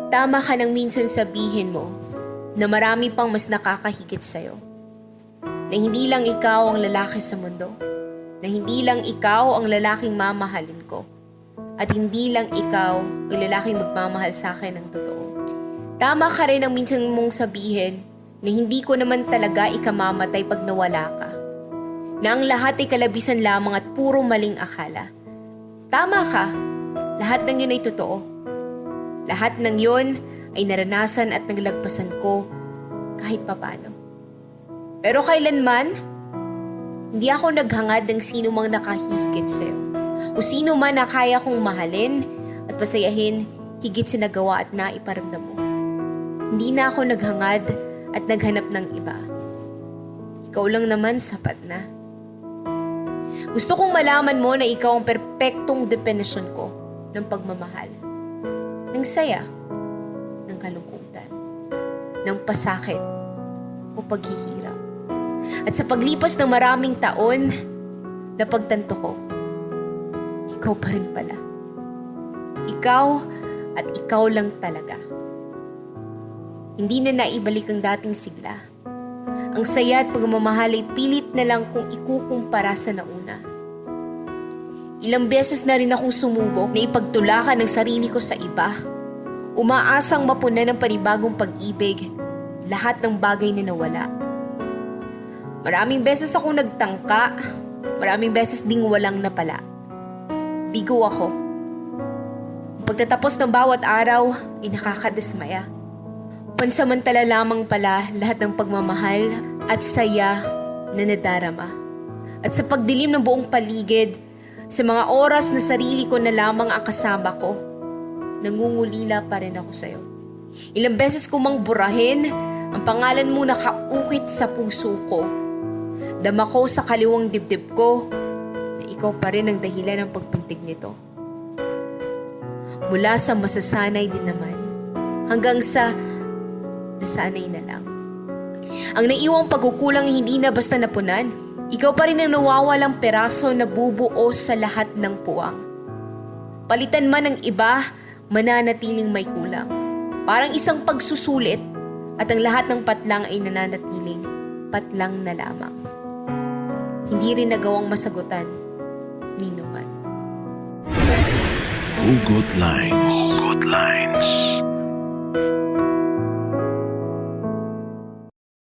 Tama ka nang minsan sabihin mo na marami pang mas nakakahigit sa'yo. Na hindi lang ikaw ang lalaki sa mundo. Na hindi lang ikaw ang lalaking mamahalin ko. At hindi lang ikaw ang lalaking magmamahal sa akin ng totoo. Tama ka rin ang minsan mong sabihin na hindi ko naman talaga ikamamatay pag nawala ka. Na ang lahat ay kalabisan lamang at puro maling akala. Tama ka, lahat ng yun ay totoo. Lahat ng yun ay naranasan at naglagpasan ko kahit papano. Pero kailanman, hindi ako naghangad ng sino mang nakahihigit sa'yo. O sino man na kaya kong mahalin at pasayahin higit sa nagawa at naiparamdam mo. Hindi na ako naghangad at naghanap ng iba. Ikaw lang naman sapat na. Gusto kong malaman mo na ikaw ang perpektong definisyon ko ng pagmamahal. Ng saya, ng kalungkutan, ng pasakit o paghihirap. At sa paglipas ng maraming taon, napagtanto ko, ikaw pa rin pala. Ikaw at ikaw lang talaga. Hindi na naibalik ang dating sigla. Ang saya at pagmamahal ay pilit na lang kung ikukumpara sa nauna. Ilang beses na rin akong sumubok na ipagtulakan ng sarili ko sa iba. Umaasang mapunan ng panibagong pag-ibig, lahat ng bagay na nawala. Maraming beses akong nagtangka, maraming beses ding walang napala. Bigo ako. Pagtatapos ng bawat araw ay nakakadismaya. Pansamantala lamang pala lahat ng pagmamahal at saya na nadarama. At sa pagdilim ng buong paligid, sa mga oras na sarili ko na lamang ang kasama ko, nangungulila pa rin ako sa'yo. Ilang beses ko mang burahin ang pangalan mo nakaukit sa puso ko. Dama ko sa kaliwang dibdib ko na ikaw pa rin ang dahilan ng pagpuntig nito. Mula sa masasanay din naman, hanggang sa nasanay na lang. Ang naiwang pagkukulang hindi na basta napunan, ikaw pa rin ang nawawalang peraso na bubuo sa lahat ng puwang. Palitan man ng iba, mananatiling may kulang. Parang isang pagsusulit at ang lahat ng patlang ay nananatiling patlang na lamang. Hindi rin nagawang masagutan ni Numan. Hugot Lines. Hugot Lines.